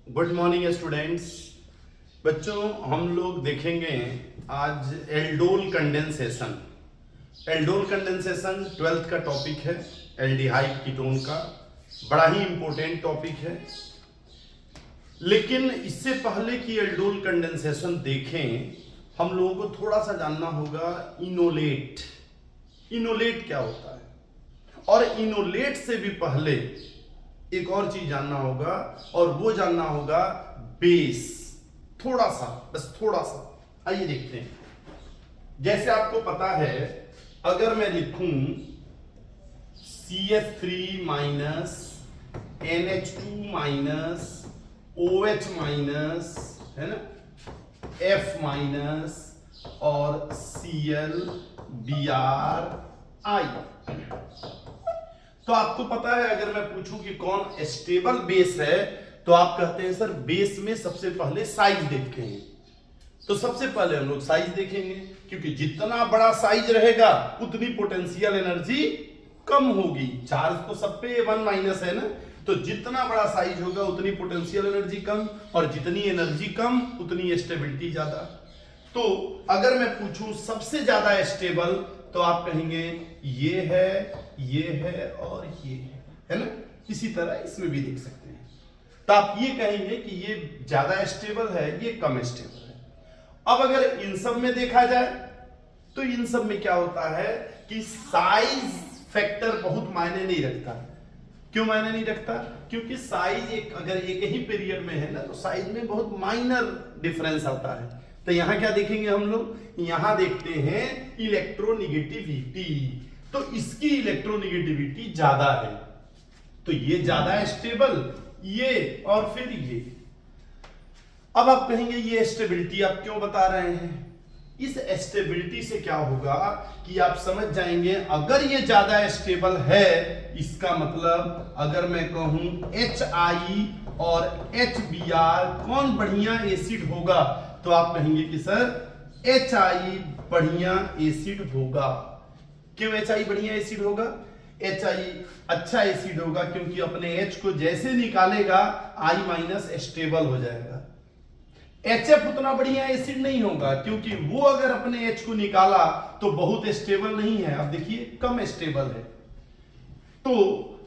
Good morning students. बच्चों, हम लोग देखेंगे आज aldol condensation. Aldol condensation 12th का टॉपिक है, एल्डिहाइड कीटोन का। बड़ा ही इंपॉर्टेंट टॉपिक है। लेकिन इससे पहले कि एल्डोल कंडेंसेशन देखें, हम लोगों को थोड़ा सा जानना होगा इनोलेट। इनोलेट क्या होता है, और इनोलेट से भी पहले एक और चीज जानना होगा, और वो जानना होगा बेस। थोड़ा सा, बस थोड़ा सा। आइए देखते हैं। जैसे आपको पता है, अगर मैं लिखूं CH3 minus NH2 minus OH minus, है ना, F माइनस और ClBrI, तो आपको पता है अगर मैं पूछूं कि कौन स्टेबल बेस है, तो आप कहते हैं सर बेस में सबसे पहले साइज देखते हैं। तो सबसे पहले हम लोग साइज देखेंगे, क्योंकि जितना बड़ा साइज रहेगा उतनी पोटेंशियल एनर्जी कम होगी। चार्ज तो सब पे 1 माइनस है ना, तो जितना बड़ा साइज होगा उतनी पोटेंशियल एनर्जी कम, और जितनी एनर्जी कम उतनी स्टेबिलिटी ज्यादा। तो अगर मैं पूछूं सबसे ज्यादा स्टेबल, तो आप कहेंगे ये है और ये है ना। इसी तरह इसमें भी देख सकते हैं, तो आप ये कहेंगे कि ये ज्यादा स्टेबल है, ये कम स्टेबल है। अब अगर इन सब में देखा जाए, तो इन सब में क्या होता है कि साइज फैक्टर बहुत मायने नहीं रखता। क्यों मायने नहीं रखता? क्योंकि साइज अगर एक ही पीरियड में है ना, तो साइज में बहुत माइनर डिफरेंस आता है। तो यहां क्या देखेंगे हम लोग? यहां देखते हैं इलेक्ट्रोनिगेटिविटी। तो इसकी इलेक्ट्रोनिगेटिविटी ज्यादा है, तो ये ज्यादा स्टेबल, ये और फिर ये। अब आप कहेंगे ये स्टेबिलिटी आप क्यों बता रहे हैं? इस स्टेबिलिटी से क्या होगा कि आप समझ जाएंगे, अगर ये ज्यादा स्टेबल है, इसका मतलब अगर मैं कहूं HI और HBr कौन बढ़िया एसिड होगा, तो आप कहेंगे कि सर HI बढ़िया एसिड होगा। क्यों HI बढ़िया एसिड होगा? HI अच्छा एसिड होगा क्योंकि अपने H को जैसे निकालेगा I माइनस स्टेबल हो जाएगा। HF उतना बढ़िया एसिड नहीं होगा क्योंकि वो अगर अपने H को निकाला तो बहुत स्टेबल नहीं है। अब देखिए कम स्टेबल है। तो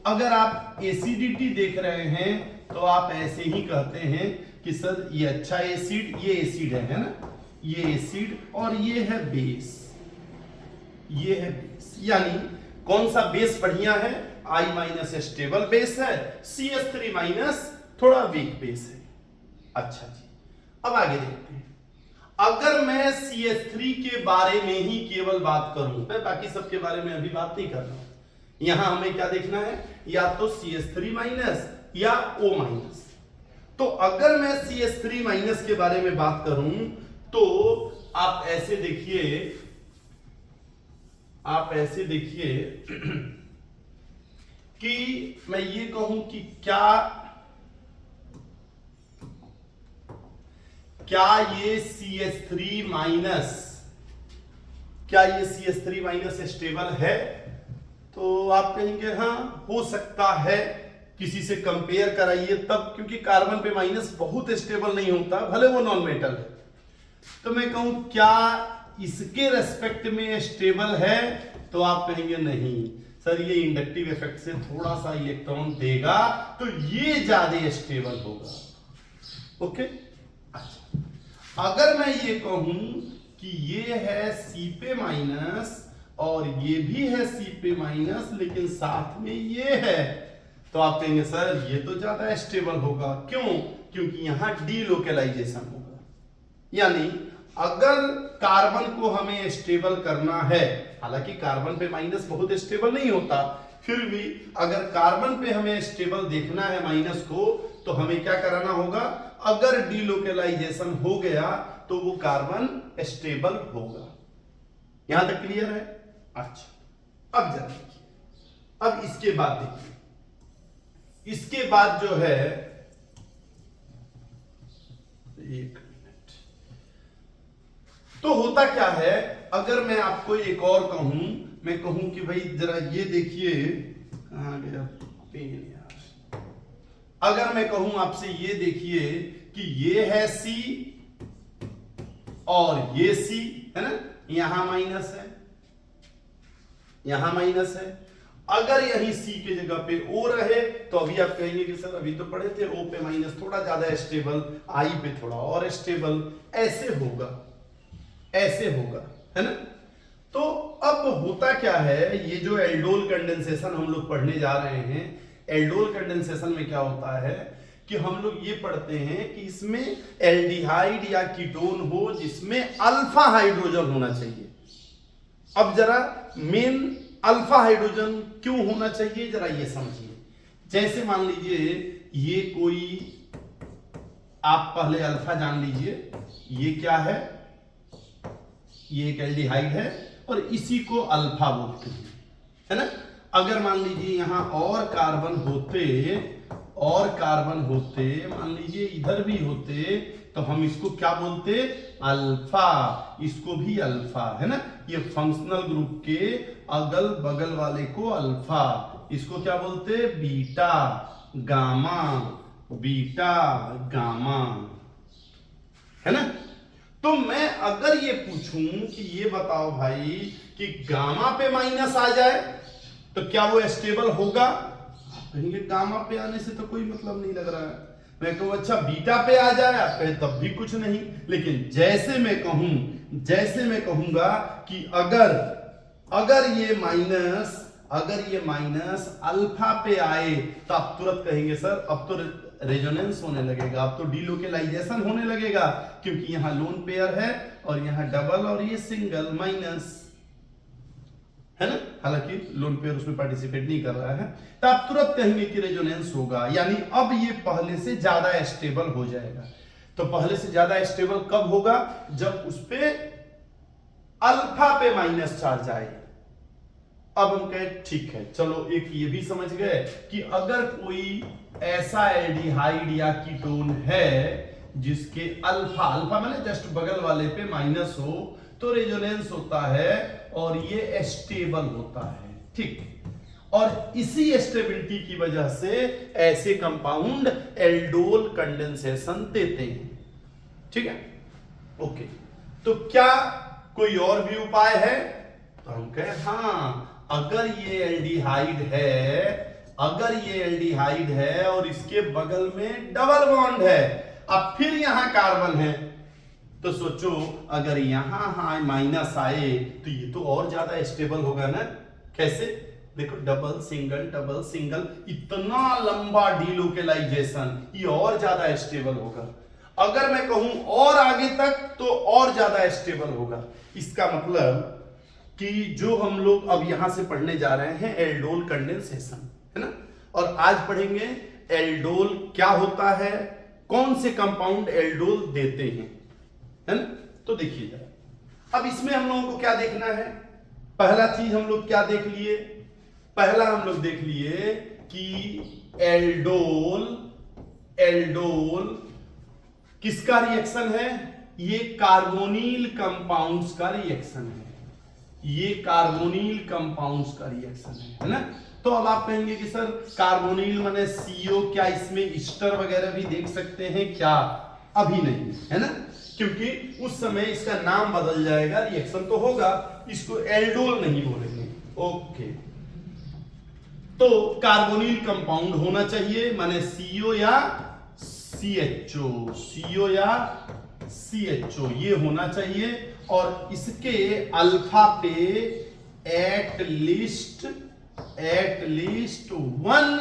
अगर आप एसिडिटी देख रहे हैं, तो आप ऐसे ही कहते हैं कि सर ये अच्छा एसिड, ये एसिड है ना, ये एसिड और ये है बेस, ये है बेस। यानी कौन सा बेस बढ़िया है? I माइनस स्टेबल बेस है, CH3 माइनस थोड़ा वीक बेस है। अच्छा जी, अब आगे देखते हैं। अगर मैं CH3 के बारे में ही केवल बात करूं, मैं बाकी सबके बारे में अभी बात नहीं कर रहा हूं। यहां हमें क्या देखना है? या तो CH3 माइनस या O माइनस। तो अगर मैं CH3 माइनस के बारे में बात करूं, तो आप ऐसे देखिए, कि मैं ये कहूं कि क्या ये CH3 माइनस, क्या ये CH3 माइनस स्टेबल है? तो आप कहेंगे हाँ हो सकता है, किसी से कंपेयर कराइए तब, क्योंकि कार्बन पे माइनस बहुत स्टेबल नहीं होता, भले वो नॉन मेटल है। तो मैं कहूं क्या इसके रेस्पेक्ट में स्टेबल है? तो आप कहेंगे नहीं सर, ये इंडक्टिव इफेक्ट से थोड़ा सा इलेक्ट्रॉन देगा, तो ये ज्यादा स्टेबल होगा। ओके, अच्छा। अगर मैं ये कहूं कि ये है Cp माइनस और ये भी है Cp माइनस, लेकिन साथ में ये है, तो आप कहेंगे सर ये तो ज्यादा स्टेबल होगा। क्यों? क्योंकि यहां डीलोकेलाइजेशन होगा। यानी अगर कार्बन को हमें स्टेबल करना है, हालांकि कार्बन पे माइनस बहुत स्टेबल नहीं होता, फिर भी अगर कार्बन पे हमें स्टेबल देखना है माइनस को, तो हमें क्या कराना होगा? अगर डीलोकेलाइजेशन हो गया तो वो कार्बन स्टेबल होगा। यहां तक क्लियर है? अच्छा, अब जरा देखिए, अब इसके बाद देखिए, इसके बाद जो है, एक मिनट, तो होता क्या है, अगर मैं आपको एक और कहूं, मैं कहूं कि भाई जरा ये देखिए, कहां गया पेन यार, अगर मैं कहूं आपसे, ये देखिए कि ये है C और ये C है ना, यहां माइनस है, यहां माइनस है। अगर यही C के जगह पे O रहे तो अभी आप कहेंगे कि सर अभी तो पढ़े थे O पे माइनस थोड़ा ज्यादा स्टेबल, I पे थोड़ा और स्टेबल, ऐसे होगा, ऐसे होगा, है ना। तो अब होता क्या है, ये जो एल्डोल कंडेंसेशन हम लोग पढ़ने जा रहे हैं, एल्डोल कंडेंसेशन में क्या होता है कि हम लोग ये पढ़ते हैं कि इसमें एल्डिहाइड या कीटोन हो जिसमें अल्फा हाइड्रोजन होना चाहिए। अब जरा मेन अल्फा हाइड्रोजन क्यों होना चाहिए, जरा ये समझिए। जैसे मान लीजिए ये कोई, आप पहले अल्फा जान लीजिए, ये क्या है, ये एक एल्डिहाइड है और इसी को अल्फा बोलते हैं, है ना। अगर मान लीजिए यहां और कार्बन होते, और कार्बन होते, मान लीजिए इधर भी होते, तो हम इसको क्या बोलते, अल्फा, इसको भी अल्फा, है ना। ये फंक्शनल ग्रुप के अगल बगल वाले को अल्फा, इसको क्या बोलते, बीटा गामा, बीटा गामा, है ना। तो मैं अगर ये पूछूं कि ये बताओ भाई कि गामा पे माइनस आ जाए तो क्या वो स्टेबल होगा, आप कहेंगे गामा पे आने से तो कोई मतलब नहीं लग रहा है। मैं कहूं अच्छा बीटा पे आ जाए, आप कहें तब भी कुछ नहीं। लेकिन जैसे मैं कहूं, जैसे मैं कहूंगा कि अगर ये माइनस अल्फा पे आए तो आप तुरंत कहेंगे सर अब तो रेजोनेंस होने लगेगा, अब तो डीलोकेलाइजेशन होने लगेगा, क्योंकि यहां लोन पेयर है और यहां डबल और ये सिंगल माइनस, है ना। हालांकि लोन पेयर उसमें पार्टिसिपेट नहीं कर रहा है, तो आप तुरंत कहेंगे कि रेजोनेंस होगा, यानी अब ये पहले से ज्यादा स्टेबल हो जाएगा। तो पहले से ज्यादा स्टेबल कब होगा, जब उस पे अल्फा पे माइनस चार्ज आए। अब हम कहें ठीक है, चलो एक ये भी समझ गए कि अगर कोई ऐसा एल्डिहाइड या कीटोन है जिसके अल्फा, अल्फा माने जस्ट बगल वाले पे माइनस हो, तो रेजोनेंस होता है और ये स्टेबल होता है, ठीक। और इसी स्टेबिलिटी की वजह से ऐसे कंपाउंड एल्डोल कंडेंसेशन देते हैं, ठीक है, ओके। तो क्या कोई और भी उपाय है, तो हम कहें हाँ, अगर ये एल्डिहाइड है, अगर ये एल्डिहाइड है और इसके बगल में डबल बॉन्ड है, अब फिर यहां कार्बन है, तो सोचो अगर यहां माइनस आए तो ये तो और ज्यादा स्टेबल होगा ना। कैसे, देखो डबल सिंगल, इतना लंबा डीलोकेलाइजेशन, ये और ज्यादा स्टेबल होगा। अगर मैं कहूं और आगे तक तो और ज्यादा स्टेबल होगा। इसका मतलब कि जो हम लोग अब यहां से पढ़ने जा रहे हैं एल्डोल कंडेंसेशन, है ना, और आज पढ़ेंगे एल्डोल क्या होता है, कौन से कंपाउंड एल्डोल देते हैं, है ना। तो देखिए जरा, अब इसमें हम लोगों को क्या देखना है, पहला चीज हम लोग क्या देख लिए, पहला हम लोग देख लिए कि एल्डोल किसका रिएक्शन है, ये कार्बोनिल कंपाउंड्स का रिएक्शन है, ये कार्बोनिल कंपाउंड्स का रिएक्शन है ना। तो अब आप कहेंगे कि सर कार्बोनिल माने CO, क्या इसमें ईस्टर वगैरह भी देख सकते हैं क्या, अभी नहीं, है ना, क्योंकि उस समय इसका नाम बदल जाएगा, रिएक्शन तो होगा, इसको एल्डोल नहीं बोलेंगे, ओके। तो कार्बोनिल कंपाउंड होना चाहिए, माने CO या CHO ये होना चाहिए, और इसके अल्फा पे एटलीस्ट 1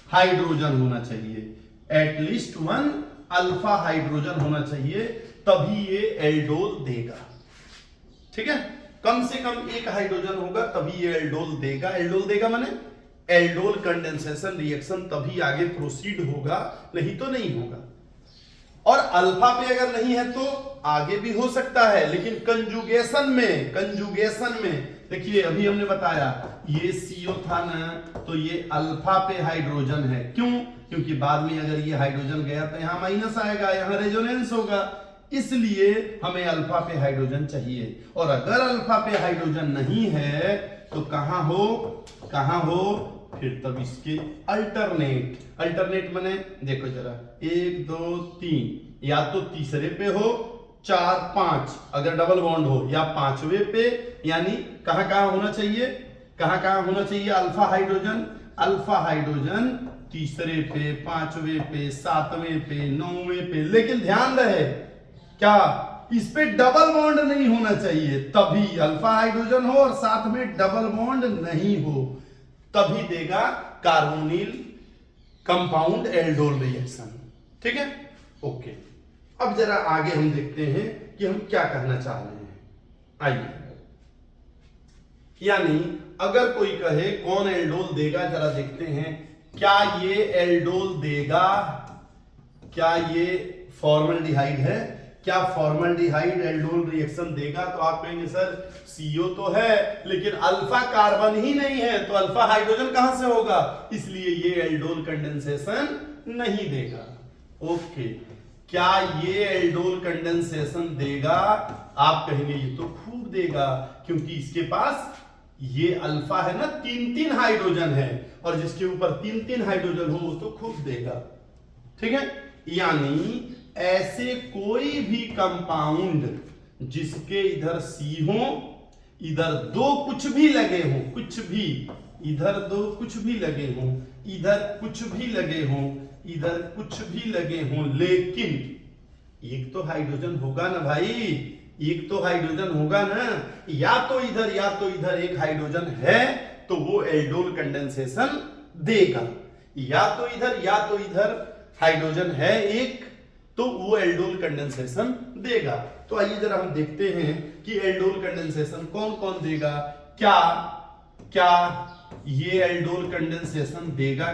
हाइड्रोजन होना चाहिए, एटलीस्ट 1 अल्फा हाइड्रोजन होना चाहिए, तभी ये एल्डोल देगा, ठीक है। कम से कम 1 हाइड्रोजन होगा तभी ये एल्डोल देगा। एल्डोल देगा माने एल्डोल कंडेंसेशन रिएक्शन तभी आगे प्रोसीड होगा, नहीं तो नहीं होगा। और अल्फा पे अगर नहीं है तो आगे भी हो सकता है, लेकिन कंजुगेशन में देखिए अभी हमने बताया ये CO था ना, तो ये अल्फा पे हाइड्रोजन है, क्यों, क्योंकि बाद में अगर ये हाइड्रोजन गया तो यहां माइनस आएगा, यहां रेजोनेंस होगा, इसलिए हमें अल्फा पे हाइड्रोजन चाहिए। और अगर अल्फा पे हाइड्रोजन नहीं है तो कहां हो फिर तब इसके अल्टरनेट माने देखो जरा 1 2 3, या तो तीसरे पे हो 4 5 अगर डबल बॉन्ड हो, या पांचवे पे, यानी कहां कहां होना चाहिए, कहां कहां होना चाहिए अल्फा हाइड्रोजन तीसरे पे, पांचवे पे, सातवें पे, नौवें पे। लेकिन ध्यान रहे क्या इस पे डबल बॉन्ड नहीं होना चाहिए, तभी अल्फा हाइड्रोजन हो और साथ में डबल बॉन्ड नहीं हो, तभी देगा कार्बोनिल कंपाउंड एल्डोल रिएक्शन। ठीक है, ओके। अब जरा आगे हम देखते हैं कि हम क्या कहना चाह रहे हैं। आइए, यानी अगर कोई कहे कौन एल्डोल देगा, जरा देखते हैं क्या ये एल्डोल देगा, क्या ये फॉर्मल्डिहाइड है, क्या फॉर्मल्डिहाइड एल्डोल रिएक्शन देगा? तो आप कहेंगे सर CO तो है लेकिन अल्फा कार्बन ही नहीं है, तो अल्फा हाइड्रोजन कहां से होगा, इसलिए ये एल्डोल कंडेंसेशन नहीं देगा। ओके, क्या ये एल्डोल कंडेंसेशन देगा? आप कहेंगे ये तो खूब देगा, क्योंकि इसके पास ये अल्फा है ना, 3 हाइड्रोजन है, और जिसके ऊपर 3 हाइड्रोजन हो वो तो खूब देगा। ठीक है, यानी ऐसे कोई भी कंपाउंड जिसके इधर C हो, इधर 2 कुछ भी लगे हो, कुछ भी, इधर 2 कुछ भी लगे हो, इधर कुछ भी लगे हो, इधर कुछ भी लगे हो, लेकिन एक तो हाइड्रोजन होगा ना भाई, एक तो हाइड्रोजन होगा ना, या तो इधर एक हाइड्रोजन है तो वो एल्डोल कंडेंसेशन देगा, या तो इधर हाइड्रोजन है एक तो वो एल्डोल कंडेंसेशन देगा। तो आइए जरा हम देखते हैं कि एल्डोल कंडेंसेशन कौन कौन देगा। क्या ये एल्डोल कंडेंसेशन देगा?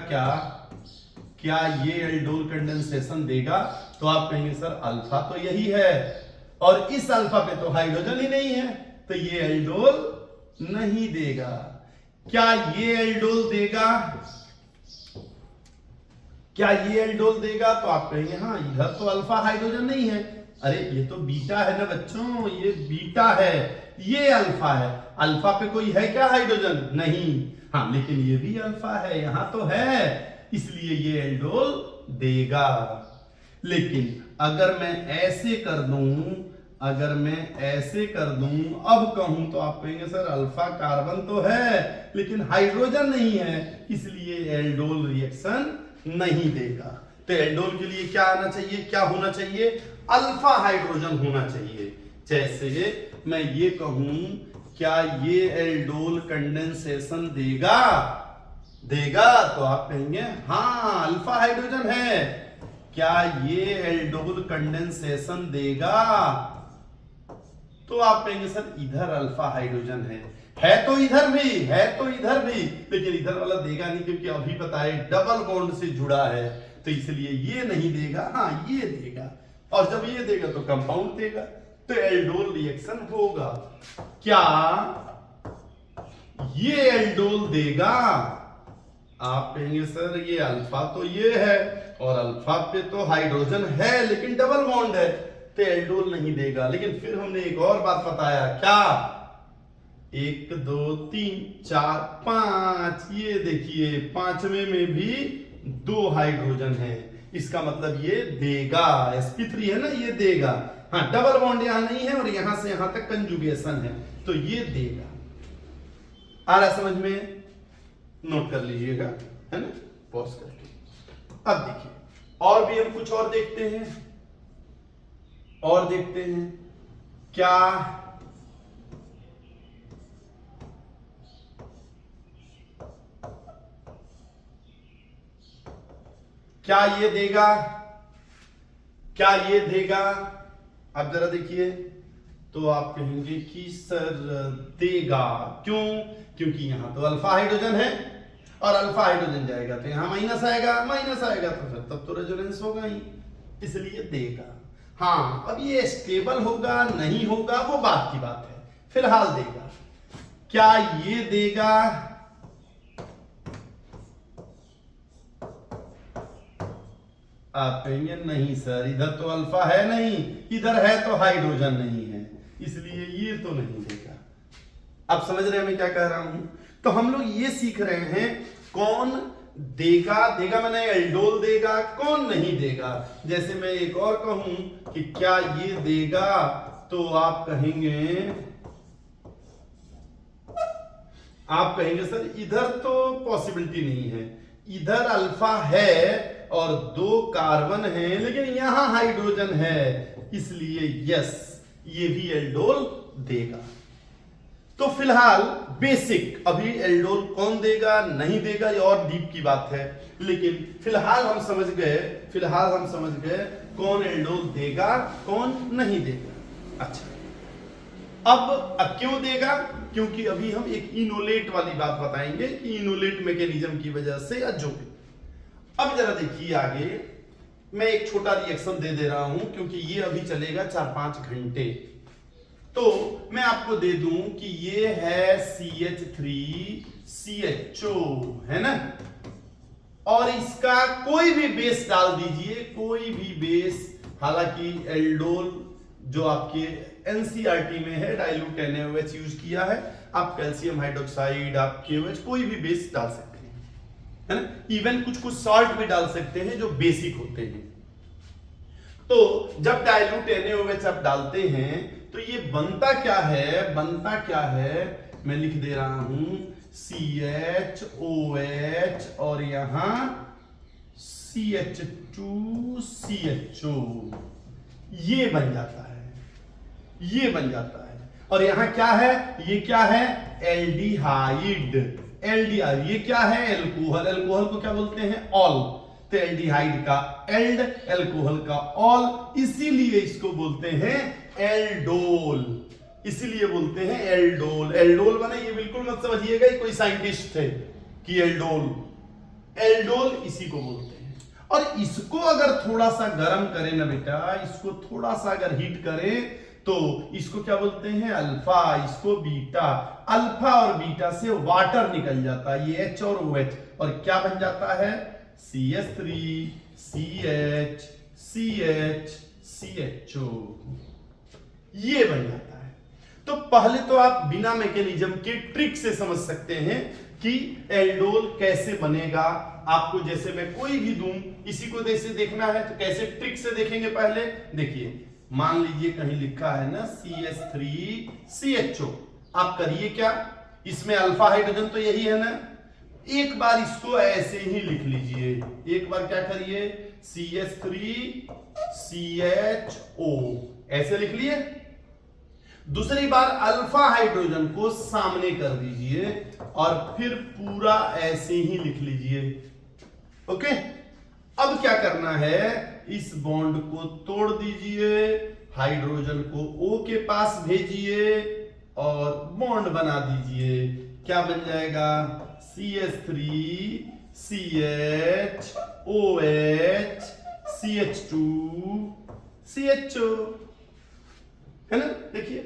क्या ये एल्डोल कंडेंसेशन देगा? तो आप कहेंगे सर अल्फा तो यही है और इस अल्फा पे तो हाइड्रोजन ही नहीं है, तो ये एल्डोल नहीं देगा। क्या ये एल्डोल देगा? क्या ये एल्डोल देगा? तो आप कहेंगे हाँ, इधर तो अल्फा हाइड्रोजन नहीं है, अरे ये तो बीटा है ना बच्चों, ये बीटा है, ये अल्फा है, अल्फा पे कोई है क्या हाइड्रोजन? नहीं, हाँ लेकिन ये भी अल्फा है, यहां तो है, इसलिए ये एल्डोल देगा। लेकिन अगर मैं ऐसे कर दूं, अब कहूं तो आप कहेंगे सर अल्फा कार्बन तो है लेकिन हाइड्रोजन नहीं है, इसलिए एल्डोल रिएक्शन नहीं देगा। तो एल्डोल के लिए क्या आना चाहिए, क्या होना चाहिए? अल्फा हाइड्रोजन होना चाहिए। जैसे मैं ये कहूं क्या ये एल्डोल कंडेंसेशन देगा? तो आप कहेंगे हाँ अल्फा हाइड्रोजन है। क्या ये एल्डोल कंडेंसेशन देगा? तो आप कहेंगे सर इधर अल्फा हाइड्रोजन है तो इधर भी, लेकिन इधर वाला देगा नहीं, क्योंकि अभी पता है डबल बॉन्ड से जुड़ा है, तो इसलिए ये नहीं देगा, हाँ ये देगा, और जब ये देगा तो कंपाउंड देगा, तो एल्डोल रिएक्शन होगा। क्या ये एल्डोल देगा? आप कहेंगे सर ये अल्फा तो ये है और अल्फा पे तो हाइड्रोजन है लेकिन डबल बॉन्ड है, तो एल्डोल नहीं देगा। लेकिन फिर हमने एक और बात बताया, क्या 1 2 3 4 5, ये देखिए पांचवें में भी 2 हाइड्रोजन है, इसका मतलब ये देगा, sp3 है ना, ये देगा। हाँ डबल बॉन्ड यहां नहीं है और यहां से यहां तक कंजुगेशन है, तो ये देगा। आ रहा समझ में? नोट कर लीजिएगा, है ना, पॉज करके। अब देखिए और भी हम कुछ और देखते हैं, क्या ये देगा? अब जरा देखिए, तो आप कहेंगे कि सर देगा, क्यों? क्योंकि यहां तो अल्फा हाइड्रोजन है और अल्फा हाइड्रोजन जाएगा तो यहां माइनस आएगा, तो फिर तब तो रेजोनेंस होगा ही, इसलिए देगा। हाँ अब ये स्टेबल होगा नहीं होगा वो बात की बात है, फिलहाल देगा। क्या ये देगा? आप कहेंगे नहीं सर, इधर तो अल्फा है नहीं, इधर है तो हाइड्रोजन नहीं है, इसलिए ये तो नहीं देगा। अब समझ रहे हैं मैं क्या कह रहा हूं? तो हम लोग ये सीख रहे हैं कौन देगा, देगा मैंने एल्डोल देगा, कौन नहीं देगा। जैसे मैं एक और कहूं कि क्या ये देगा, तो आप कहेंगे सर इधर तो पॉसिबिलिटी नहीं है, इधर अल्फा है और 2 कार्बन है, लेकिन यहां हाइड्रोजन है, इसलिए यस ये भी एल्डोल देगा। तो फिलहाल बेसिक, अभी एल्डोल कौन देगा नहीं देगा ये और डीप की बात है, लेकिन फिलहाल हम समझ गए कौन एल्डोल देगा कौन नहीं देगा। अच्छा, अब क्यों देगा, क्योंकि अभी हम एक इनोलेट वाली बात बताएंगे कि इनोलेट मैकेनिज्म की वजह से या जो भी। अब जरा देखिए आगे, मैं एक छोटा रिएक्शन दे रहा हूं क्योंकि ये अभी चलेगा 4-5 घंटे। तो मैं आपको दे दूं कि ये है CH3CHO, है ना, और इसका कोई भी बेस डाल दीजिए, कोई भी बेस। हालांकि एल्डोल जो आपके एनसीईआरटी में है डाइल्यूट NaOH यूज किया है, आप कैल्शियम हाइड्रोक्साइड, आप KOH कोई भी बेस डाल सकते हैं, है ना, इवन कुछ सॉल्ट भी डाल सकते हैं जो बेसिक होते हैं। तो जब डाइल्यूट NaOH आप डालते हैं तो ये बनता क्या है, मैं लिख दे रहा हूं CHOH और यहां CH2CHO, ये बन जाता है। और यहां क्या है, ये क्या है, एल्डिहाइड। ये क्या है, एल्कोहल को क्या बोलते हैं, ऑल। तो एल्डिहाइड का एल्ड, एल्कोहल का ऑल, इसीलिए इसको बोलते हैं एल्डोल, एल्डोल बना। ये बिल्कुल मत समझिएगा कोई साइंटिस्ट थे कि एल्डोल इसी को बोलते हैं। और इसको अगर थोड़ा सा गर्म करें ना बेटा, इसको थोड़ा सा अगर हीट करें तो इसको क्या बोलते हैं, अल्फा, इसको बीटा। अल्फा और बीटा से वाटर निकल जाता है, ये H और OH, और क्या बन जाता है, CH3CHCHO, ये बन जाता है। तो पहले तो आप बिना मैकेनिज्म के ट्रिक से समझ सकते हैं कि एल्डोल कैसे बनेगा। आपको जैसे मैं कोई भी दूं, इसी को जैसे देखना है तो कैसे ट्रिक से देखेंगे। पहले देखिए, मान लीजिए कहीं लिखा है ना CH3CHO, आप करिए क्या, इसमें अल्फा हाइड्रोजन तो यही है ना, एक बार इसको ऐसे ही लिख लीजिए। एक बार क्या करिए, CH3CHO ऐसे लिख लिए। दूसरी बार अल्फा हाइड्रोजन को सामने कर दीजिए और फिर पूरा ऐसे ही लिख लीजिए। ओके, अब क्या करना है, इस बॉन्ड को तोड़ दीजिए, हाइड्रोजन को O के पास भेजिए और बॉन्ड बना दीजिए। क्या बन जाएगा, CH3CHOH CH2CHO, है ना, देखिए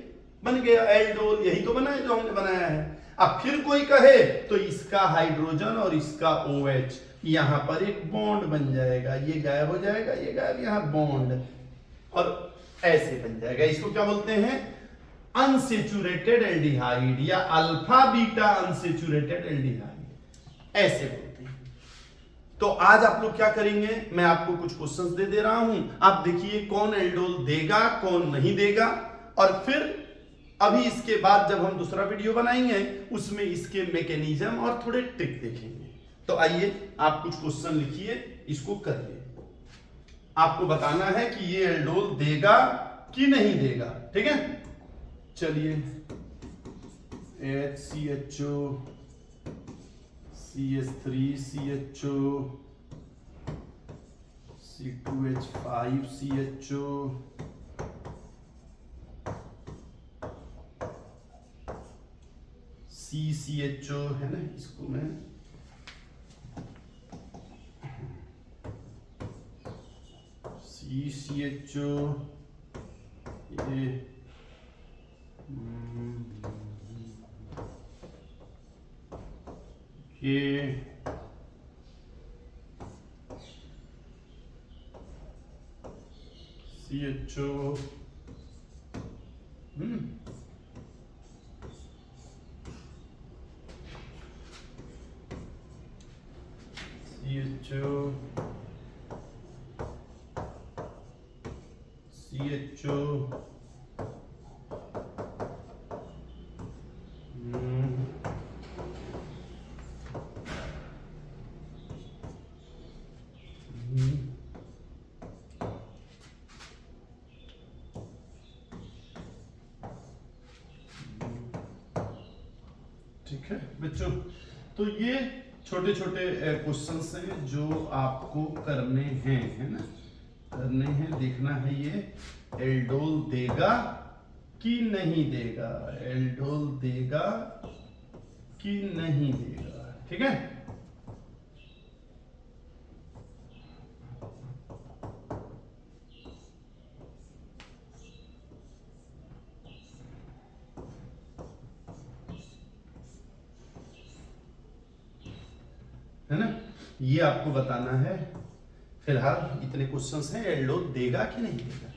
बन गया एल्डोल। यही तो बना है जो हमने बनाया है। अब फिर कोई कहे तो इसका हाइड्रोजन और इसका OH, यहां पर एक बॉन्ड बन जाएगा, ये गायब हो जाएगा, ये गायब, यहां बॉन्ड, और ऐसे बन जाएगा। इसको क्या बोलते हैं, अनसेचुरेटेड एल्डिहाइड या अल्फा बीटा अनसेचुरेटेड एल्डिहाइड, ऐसे बोलते हैं। तो आज आप लोग क्या करेंगे, मैं आपको कुछ क्वेश्चंस दे रहा हूं, आप देखिए कौन एल्डोल देगा कौन नहीं देगा, और फिर अभी इसके बाद जब हम दूसरा वीडियो बनाएंगे उसमें इसके मैकेनिज्म और थोड़े ट्रिक देखेंगे। तो आइए आप कुछ क्वेश्चन लिखिए, इसको करिए। आपको बताना है कि ये एल्डोल देगा कि नहीं देगा, ठीक है। चलिए, HCHO CH3CHO C2H5CHO CCHO, है ना, इसको मैं CCHO, ये CHO, CHO CHO ठीक है बच्चों, तो ये छोटे छोटे क्वेश्चंस हैं जो आपको करने हैं, है ना, करने हैं। देखना है ये एल्डोल देगा कि नहीं देगा, एल्डोल देगा कि नहीं देगा, ठीक है। है ना, ये आपको बताना है। फिलहाल इतने क्वेश्चंस हैं, एल्डोल देगा कि नहीं देगा,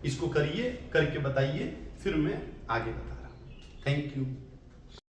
इसको करिए, करके बताइए, फिर मैं आगे बता रहा हूँ। Thank you.